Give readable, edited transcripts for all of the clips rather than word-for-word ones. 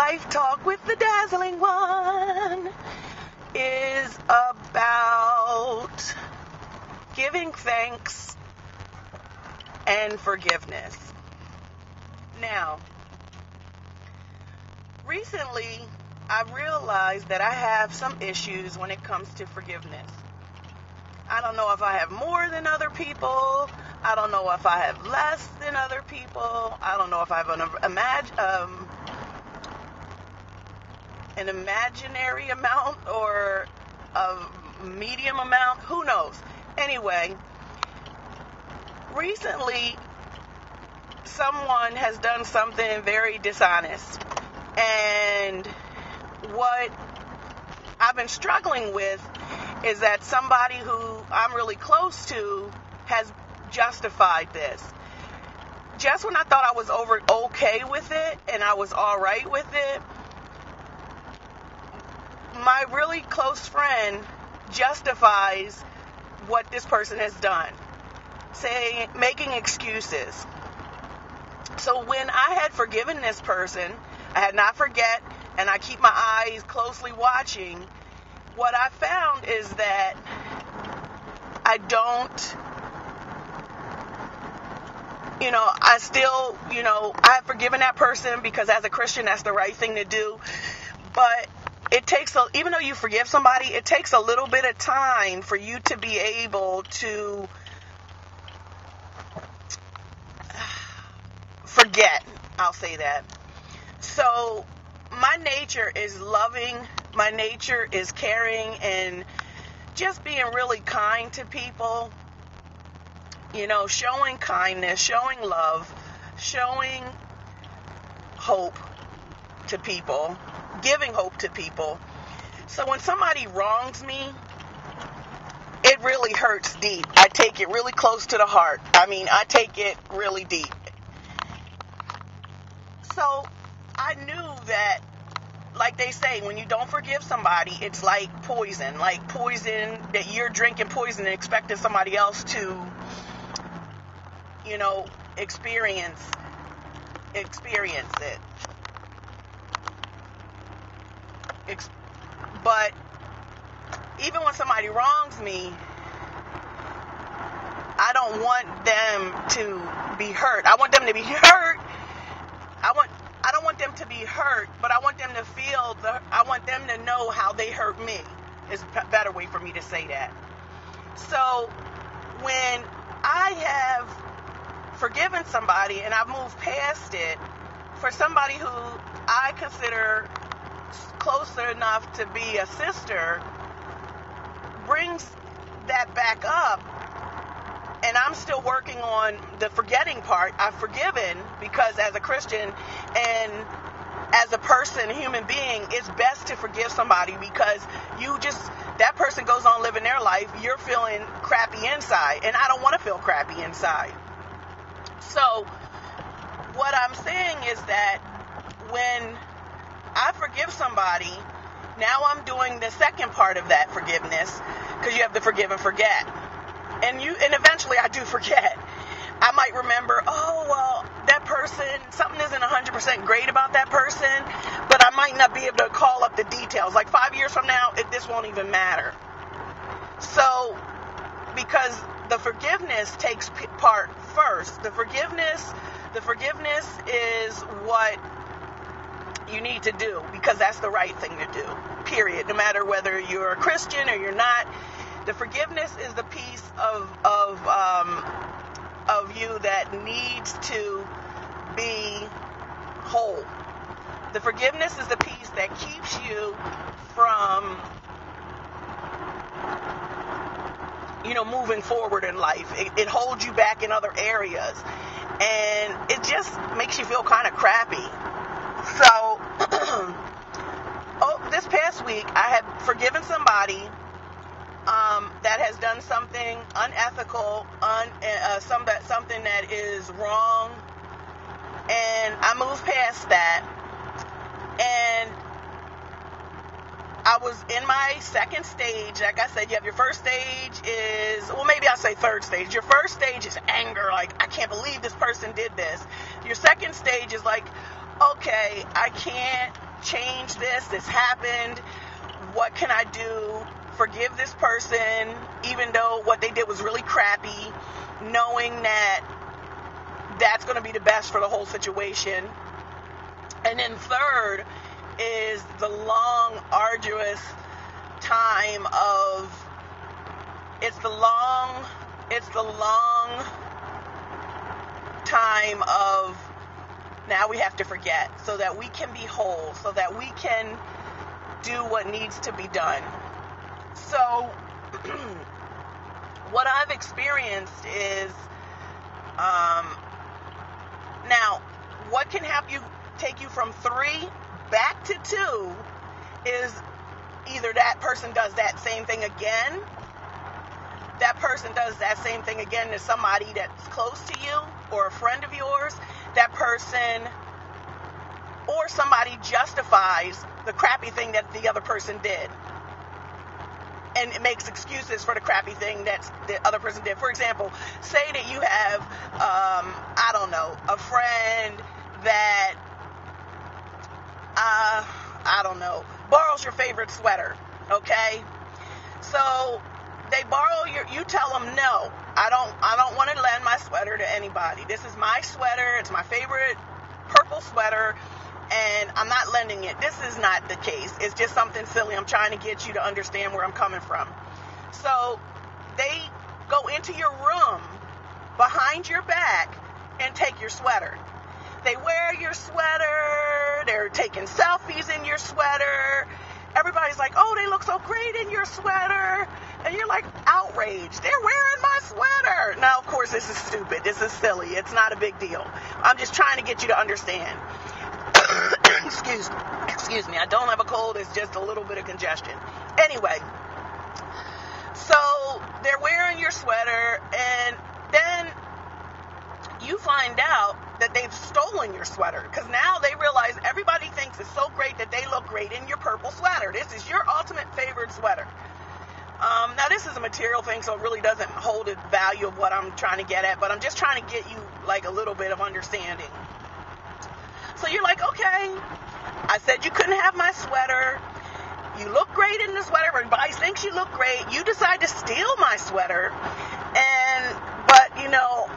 Life Talk with the Dazzling One is about giving thanks and forgiveness. Now, recently I've realized that I have some issues when it comes to forgiveness. I don't know if I have more than other people. I don't know if I have less than other people. I don't know if I have an imaginary amount or a medium amount. Who knows? Anyway, recently someone has done something very dishonest. And what I've been struggling with is that somebody who I'm really close to has justified this. Just when I thought I was okay with it and I was all right with it, my really close friend justifies what this person has done, making excuses. So when I had forgiven this person, I had not forget, and I keep my eyes closely watching, what I found is that I have forgiven that person because as a Christian, that's the right thing to do. But it takes, even though you forgive somebody, it takes a little bit of time for you to be able to forget. I'll say that. So my nature is loving. My nature is caring and just being really kind to people. Showing kindness, showing love, showing hope to people, giving hope to people. So when somebody wrongs me, it really hurts deep. I take it really close to the heart. I take it really deep. So I knew that, like they say, when you don't forgive somebody, it's like poison that you're drinking poison and expecting somebody else to, experience it. But even when somebody wrongs me, I don't want them to be hurt. I want them to be hurt. I don't want them to be hurt, but I want them to I want them to know how they hurt me. Is a better way for me to say that. So when I have forgiven somebody and I've moved past it, for somebody who I consider closer enough to be a sister brings that back up, and I'm still working on the forgetting part. I've forgiven because as a Christian and as a person, a human being, it's best to forgive somebody because that person goes on living their life. You're feeling crappy inside, and I don't want to feel crappy inside. So what I'm saying is that when I forgive somebody, now I'm doing the second part of that forgiveness, because you have to forgive and forget. And eventually I do forget. I might remember, that person, something isn't 100% great about that person, but I might not be able to call up the details. Like 5 years from now, this won't even matter. So, because the forgiveness takes part first. The forgiveness is what you need to do because that's the right thing to do, period. No matter whether you're a Christian or you're not, the forgiveness is the piece of you that needs to be whole. The forgiveness is the piece that keeps you from moving forward in life. It holds you back in other areas, and it just makes you feel kind of crappy. So, this past week, I had forgiven somebody that has done something unethical, something that is wrong, and I moved past that, and I was in my second stage. Like I said, you have your first stage maybe I'll say third stage. Your first stage is anger, like, I can't believe this person did this. Your second stage is like, okay, I can't change this? This happened. What can I do? Forgive this person, even though what they did was really crappy, knowing that that's going to be the best for the whole situation. And then third is the long, arduous time of, it's the long time of, now we have to forget so that we can be whole, so that we can do what needs to be done. So what I've experienced is, now what can take you from 3 back to 2 is either that person does that same thing again, that person does that same thing again to somebody that's close to you or a friend of yours, that person or somebody justifies the crappy thing that the other person did and it makes excuses for the crappy thing that the other person did. For example, say that you have, I don't know, a friend that, I don't know, borrows your favorite sweater, okay? So they borrow you tell them, no, I don't want to lend my sweater to anybody. This is my sweater. It's my favorite purple sweater, and I'm not lending it. This is not the case. It's just something silly. I'm trying to get you to understand where I'm coming from. So they go into your room behind your back and take your sweater. They wear your sweater. They're taking selfies in your sweater. Everybody's like, oh, they look so great in your sweater. And you're like outraged. They're wearing my sweater. Now, of course, this is stupid. This is silly. It's not a big deal. I'm just trying to get you to understand. Excuse me. I don't have a cold. It's just a little bit of congestion. Anyway, so they're wearing your sweater, and then you find out that they've stolen your sweater, because now they realize everybody thinks it's so great that they look great in your purple sweater. This is your ultimate favorite sweater. Now, this is a material thing, so it really doesn't hold the value of what I'm trying to get at, but I'm just trying to get you like a little bit of understanding. So you're like, okay, I said you couldn't have my sweater. You look great in the sweater. Everybody thinks you look great. You decide to steal my sweater, but you know,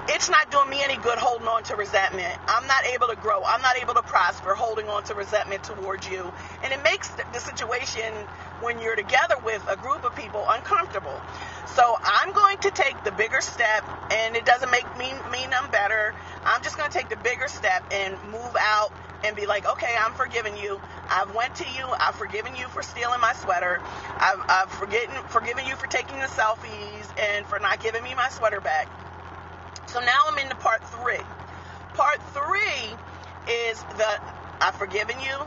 it's not doing me any good holding on to resentment. I'm not able to grow. I'm not able to prosper holding on to resentment towards you. And it makes the situation when you're together with a group of people uncomfortable. So I'm going to take the bigger step, and it doesn't make me mean I'm better. I'm just going to take the bigger step and move out and be like, okay, I'm forgiving you. I've went to you. I've forgiven you for stealing my sweater. I've forgiven you for taking the selfies and for not giving me my sweater back. So now I'm into part 3. Part 3 is I've forgiven you.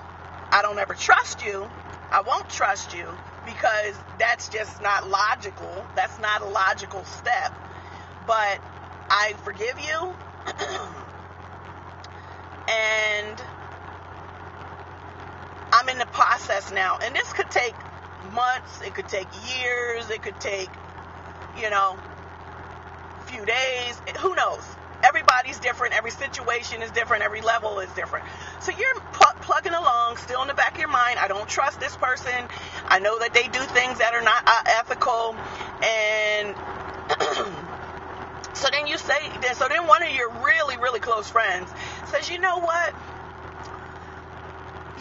I don't ever trust you. I won't trust you because that's just not logical. That's not a logical step. But I forgive you. And I'm in the process now. And this could take months. It could take years. It could take, few days. Who knows? Everybody's different. Every situation is different. Every level is different. So you're plugging along, still in the back of your mind. I don't trust this person. I know that they do things that are not ethical. And so then one of your really, really close friends says, you know what?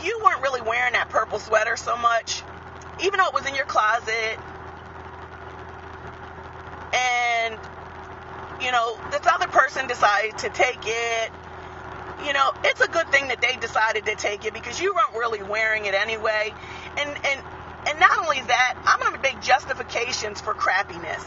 You weren't really wearing that purple sweater so much, even though it was in your closet. And this other person decided to take it. It's a good thing that they decided to take it because you weren't really wearing it anyway. And not only that, I'm going to make justifications for crappiness.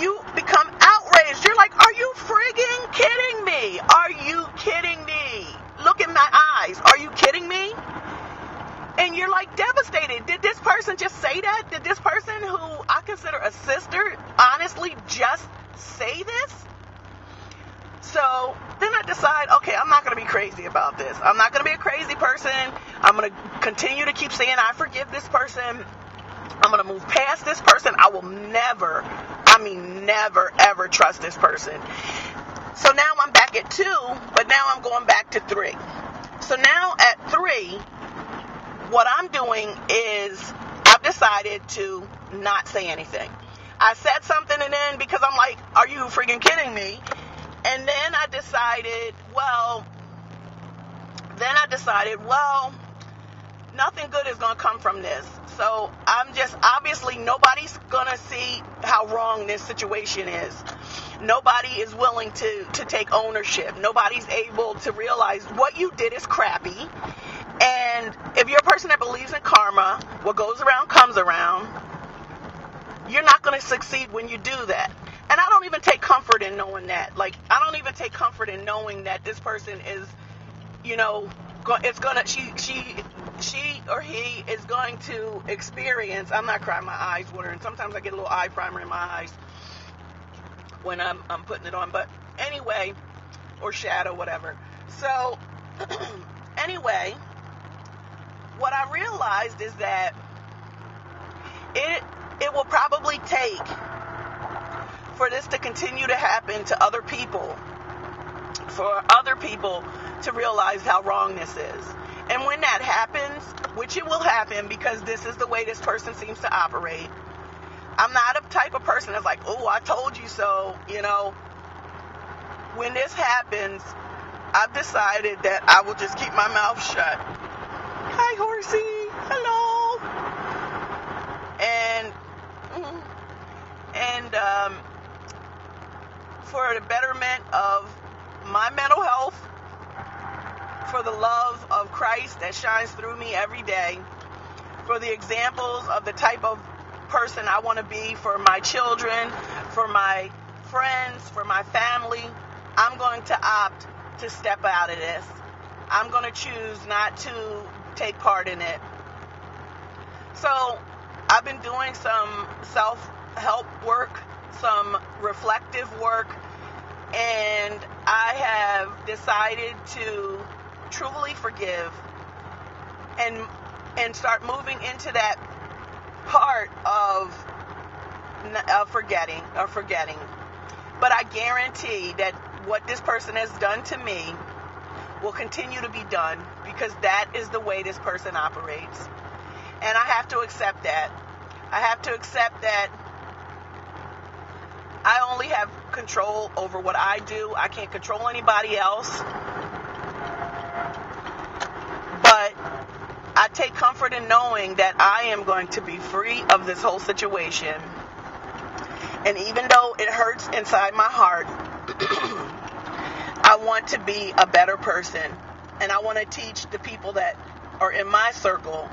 You become outraged. You're like, are you frigging kidding me? Are you kidding me? Look in my eyes. Are you kidding me? And you're like devastated. Did this person just say that? Did this person who I consider a sister honestly just say this? So then I decide, okay, I'm not going to be crazy about this. I'm not going to be a crazy person. I'm going to continue to keep saying I forgive this person. I'm going to move past this person. I will never, ever trust this person. So now I'm back get 2, but now I'm going back to 3. So now at 3, what I'm doing is I've decided to not say anything. I said something and then, because I'm like, are you freaking kidding me? And then I decided, nothing good is going to come from this. So obviously nobody's going to see how wrong this situation is. Nobody is willing to take ownership. Nobody's able to realize what you did is crappy. And if you're a person that believes in karma, what goes around comes around, you're not going to succeed when you do that. And I don't even take comfort in knowing that. Like, I don't even take comfort in knowing that this person is, she or he is going to experience. I'm not crying, my eyes watering. Sometimes I get a little eye primer in my eyes when I'm putting it on. But anyway, or shadow, whatever. So anyway, what I realized is that it will probably take for this to continue to happen to other people, for other people to realize how wrong this is. And when that happens, which it will happen because this is the way this person seems to operate, I'm not a type of person that's like, oh, I told you so, When this happens, I've decided that I will just keep my mouth shut. Hi, horsey. Hello. And for the betterment of my mental health, for the love of Christ that shines through me every day, for the examples of the type of person I want to be for my children, for my friends, for my family, I'm going to opt to step out of this. I'm going to choose not to take part in it. So I've been doing some self-help work, some reflective work, and I have decided to truly forgive and start moving into that part of forgetting. But I guarantee that what this person has done to me will continue to be done because that is the way this person operates. And I have to accept that. I have to accept that I only have control over what I do. I can't control anybody else. But I take comfort in knowing that I am going to be free of this whole situation. And even though it hurts inside my heart, I want to be a better person. And I want to teach the people that are in my circle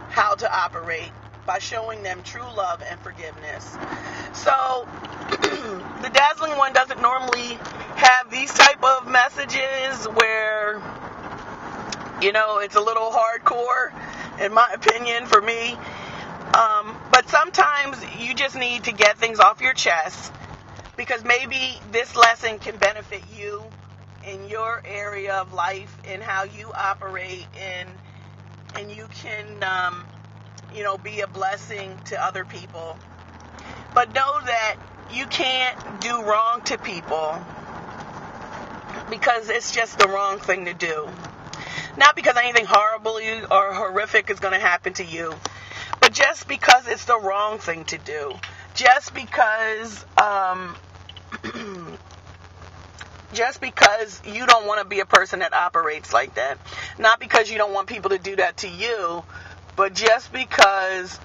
how to operate by showing them true love and forgiveness. So, the Dazzling One doesn't normally have these type of messages where, it's a little hardcore, in my opinion, for me. But sometimes you just need to get things off your chest because maybe this lesson can benefit you in your area of life and how you operate, and you can, be a blessing to other people. But know that you can't do wrong to people because it's just the wrong thing to do. Not because anything horrible or horrific is going to happen to you, but just because it's the wrong thing to do. Just because you don't want to be a person that operates like that. Not because you don't want people to do that to you, but just because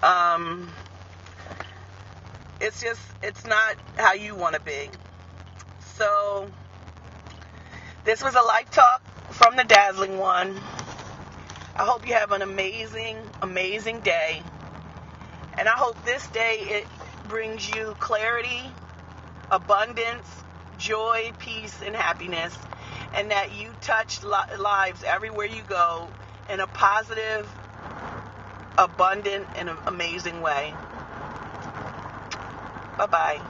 it's not how you want to be. So, this was a Life Talk from the Dazzling One. I hope you have an amazing, amazing day. And I hope this day it brings you clarity, abundance, joy, peace, and happiness. And that you touch lives everywhere you go in a positive, abundant, and amazing way. Bye-bye.